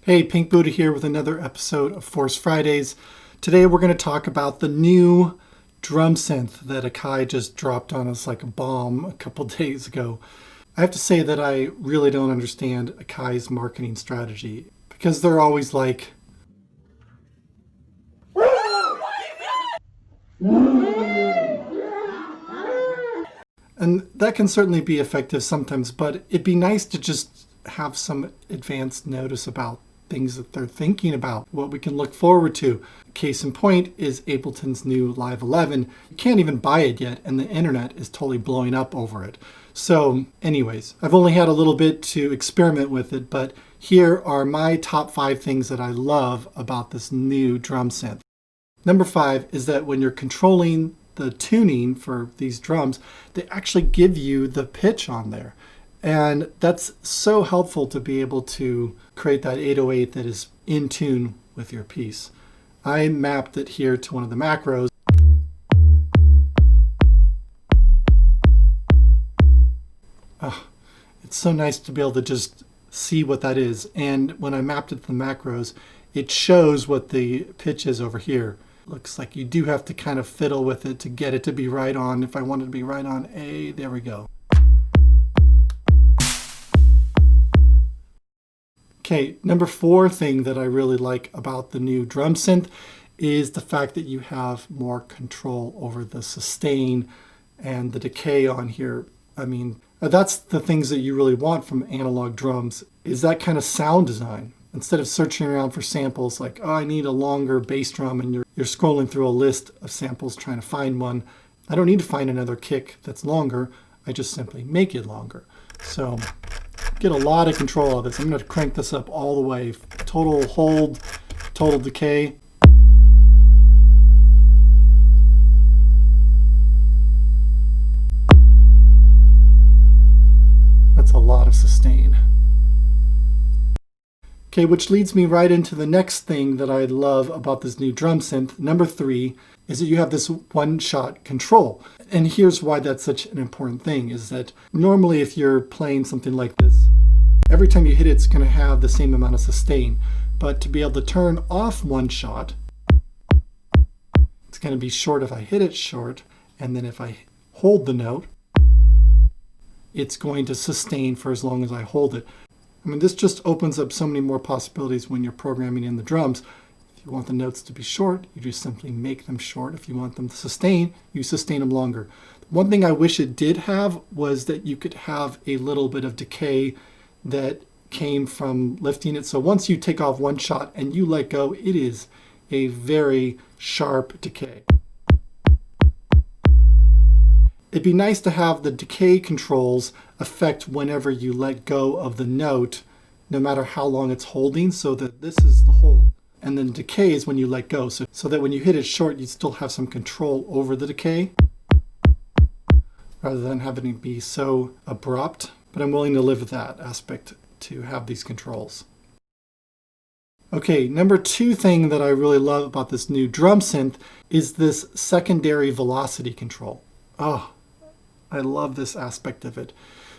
Hey, Pink Buddha here with another episode of Force Fridays. Today we're going to talk about the new drum synth that Akai just dropped on us like a bomb a couple days ago. I have to say that I really don't understand Akai's marketing strategy because they're always like, and that can certainly be effective sometimes, but it'd be nice to just have some advanced notice about things that they're thinking about, what we can look forward to. Case in point is Ableton's new Live 11. You can't even buy it yet, and the internet is totally blowing up over it. So anyways, I've only had a little bit to experiment with it, but here are my top 5 things that I love about this new drum synth. Number 5 is that when you're controlling the tuning for these drums, they actually give you the pitch on there. And that's so helpful to be able to create that 808 that is in tune with your piece. I mapped it here to one of the macros. Oh, it's so nice to be able to just see what that is. And when I mapped it to the macros, it shows what the pitch is over here. Looks like you do have to kind of fiddle with it to get it to be right on. If I want it to be right on A, there we go. Okay, number 4 thing that I really like about the new drum synth is the fact that you have more control over the sustain and the decay on here. I mean, that's the things that you really want from analog drums, is that kind of sound design. Instead of searching around for samples like, oh, I need a longer bass drum, and you're scrolling through a list of samples trying to find one. I don't need to find another kick that's longer. I just simply make it longer. So get a lot of control of this. I'm going to crank this up all the way. Total hold, total decay. That's a lot of sustain. Okay, which leads me right into the next thing that I love about this new drum synth. Number 3 is that you have this one-shot control. And here's why that's such an important thing, is that normally if you're playing something like this, every time you hit it, it's going to have the same amount of sustain. But to be able to turn off one shot, it's going to be short if I hit it short, and then if I hold the note, it's going to sustain for as long as I hold it. I mean, this just opens up so many more possibilities when you're programming in the drums. If you want the notes to be short, you just simply make them short. If you want them to sustain, you sustain them longer. One thing I wish it did have was that you could have a little bit of decay that came from lifting it. So once you take off one shot and you let go, it is a very sharp decay. It'd be nice to have the decay controls affect whenever you let go of the note, no matter how long it's holding, so that this is the hold. And then decay is when you let go, so that when you hit it short, you still have some control over the decay, rather than having it be so abrupt. But I'm willing to live with that aspect to have these controls. Okay, number 2 thing that I really love about this new drum synth is this secondary velocity control. Oh, I love this aspect of it.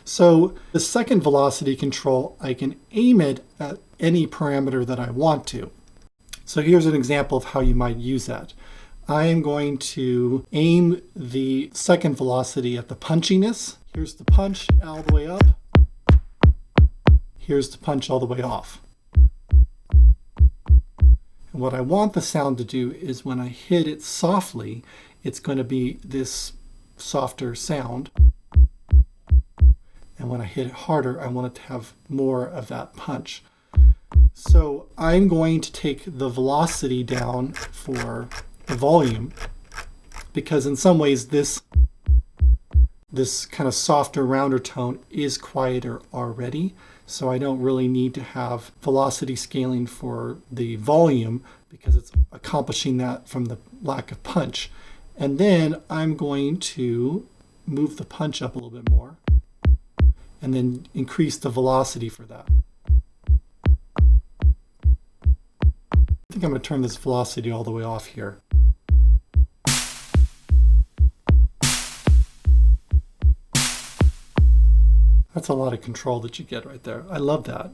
So the second velocity control, I can aim it at any parameter that I want to. So here's an example of how you might use that. I am going to aim the second velocity at the punchiness. Here's the punch all the way up. Here's the punch all the way off. And what I want the sound to do is when I hit it softly, it's going to be this softer sound. And when I hit it harder, I want it to have more of that punch. So I'm going to take the velocity down for the volume, because in some ways this kind of softer, rounder tone is quieter already. So I don't really need to have velocity scaling for the volume because it's accomplishing that from the lack of punch. And then I'm going to move the punch up a little bit more and then increase the velocity for that. I think I'm going to turn this velocity all the way off here. That's a lot of control that you get right there. I love that.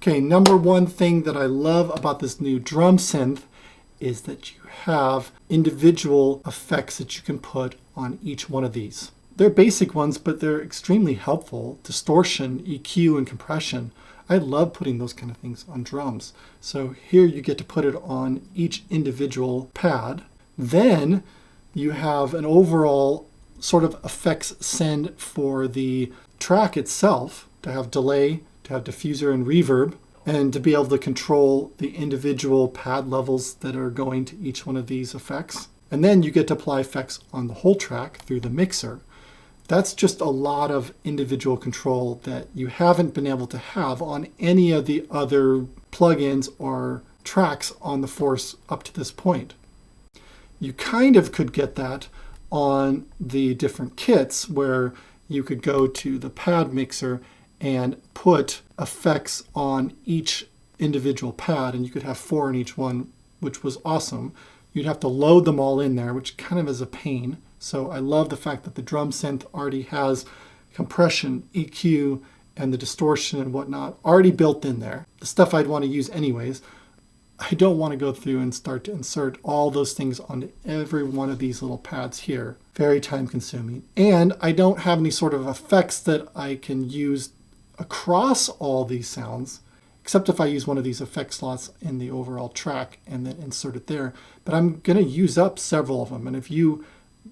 Okay, number one thing that I love about this new drum synth is that you have individual effects that you can put on each one of these. They're basic ones, but they're extremely helpful. Distortion, EQ, and compression. I love putting those kind of things on drums. So here you get to put it on each individual pad. Then you have an overall sort of effects send for the track itself, to have delay, to have diffuser and reverb, and to be able to control the individual pad levels that are going to each one of these effects. And then you get to apply effects on the whole track through the mixer. That's just a lot of individual control that you haven't been able to have on any of the other plugins or tracks on the Force up to this point. You kind of could get that on the different kits where you could go to the pad mixer and put effects on each individual pad, and you could have 4 in each one, which was awesome. You'd have to load them all in there, which kind of is a pain. So I love the fact that the drum synth already has compression, EQ, and the distortion and whatnot already built in there. The stuff I'd want to use anyways. I don't want to go through and start to insert all those things onto every one of these little pads here. Very time consuming. And I don't have any sort of effects that I can use across all these sounds, except if I use one of these effect slots in the overall track and then insert it there. But I'm going to use up several of them. And if you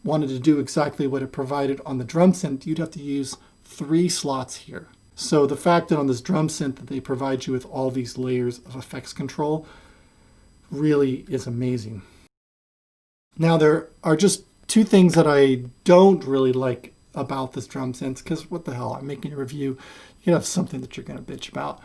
wanted to do exactly what it provided on the drum synth, you'd have to use 3 slots here. So the fact that on this drum synth that they provide you with all these layers of effects control really is amazing. Now there are just 2 things that I don't really like about this drum synth, because what the hell, I'm making a review. You have something that you're going to bitch about.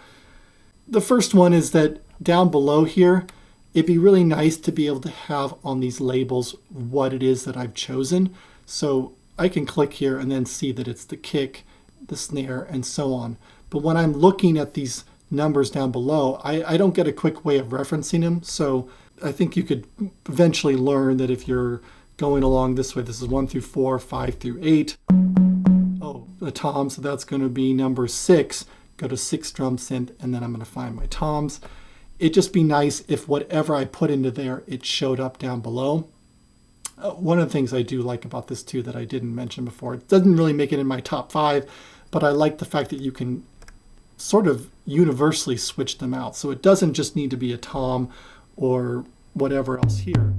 The first one is that down below here, it'd be really nice to be able to have on these labels what it is that I've chosen. So I can click here and then see that it's the kick, the snare, and so on. But when I'm looking at these numbers down below, I don't get a quick way of referencing them. So I think you could eventually learn that if you're going along this way, this is 1 through 4, 5 through 8. Oh, the tom, so that's going to be number 6. Go to 6 drum synth, and then I'm going to find my toms. It'd just be nice if whatever I put into there, it showed up down below. One of the things I do like about this too that I didn't mention before, it doesn't really make it in my top 5, but I like the fact that you can sort of universally switch them out. So it doesn't just need to be a tom or whatever else here.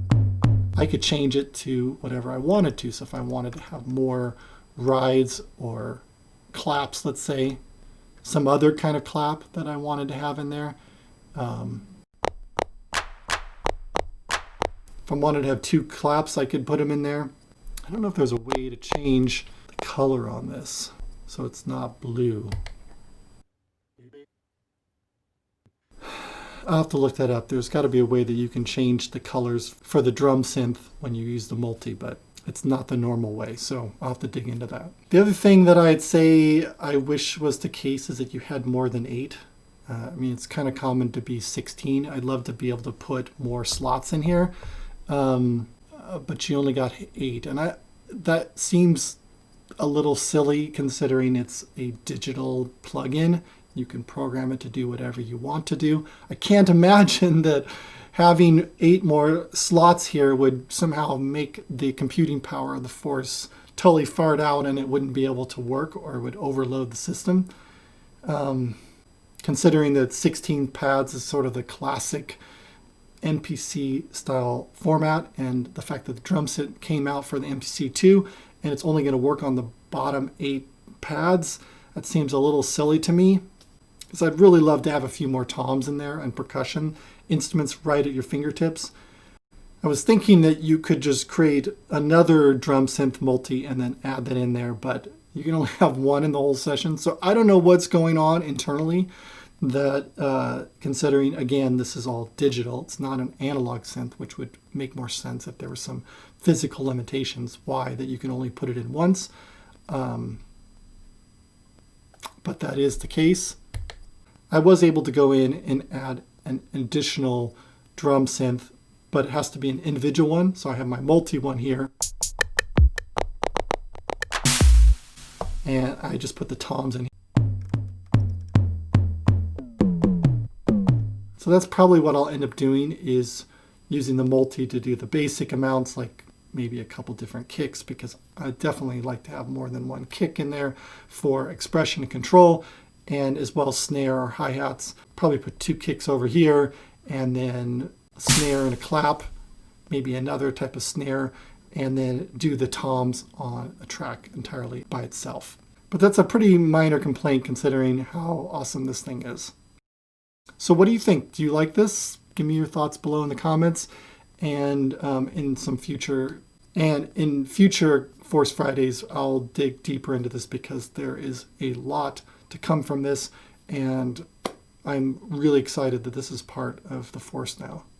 I could change it to whatever I wanted to. So if I wanted to have more rides or claps, let's say, some other kind of clap that I wanted to have in there. If I wanted to have 2 claps, I could put them in there. I don't know if there's a way to change the color on this so it's not blue. I'll have to look that up. There's got to be a way that you can change the colors for the drum synth when you use the multi, but it's not the normal way, so I'll have to dig into that. The other thing that I'd say I wish was the case is that you had more than 8. I mean, it's kind of common to be 16. I'd love to be able to put more slots in here, but you only got 8. And that seems a little silly considering it's a digital plugin. You can program it to do whatever you want to do. I can't imagine that having 8 more slots here would somehow make the computing power of the Force totally fart out and it wouldn't be able to work or would overload the system. Considering that 16 pads is sort of the classic MPC style format, and the fact that the drum synth came out for the MPC2 and it's only going to work on the bottom 8 pads, that seems a little silly to me. Because I'd really love to have a few more toms in there and percussion instruments right at your fingertips. I was thinking that you could just create another drum synth multi and then add that in there, but you can only have 1 in the whole session. So I don't know what's going on internally that considering, again, this is all digital. It's not an analog synth, which would make more sense if there were some physical limitations. Why? That you can only put it in once. But that is the case. I was able to go in and add an additional drum synth, but it has to be an individual one. So I have my multi one here. And I just put the toms in. So that's probably what I'll end up doing, is using the multi to do the basic amounts, like maybe a couple different kicks, because I definitely like to have more than one kick in there for expression and control, and as well snare or hi-hats. Probably put 2 kicks over here, and then a snare and a clap, maybe another type of snare, and then do the toms on a track entirely by itself. But that's a pretty minor complaint considering how awesome this thing is. So what do you think? Do you like this? Give me your thoughts below in the comments. And in future Force Fridays, I'll dig deeper into this because there is a lot to come from this, and I'm really excited that this is part of the Force now.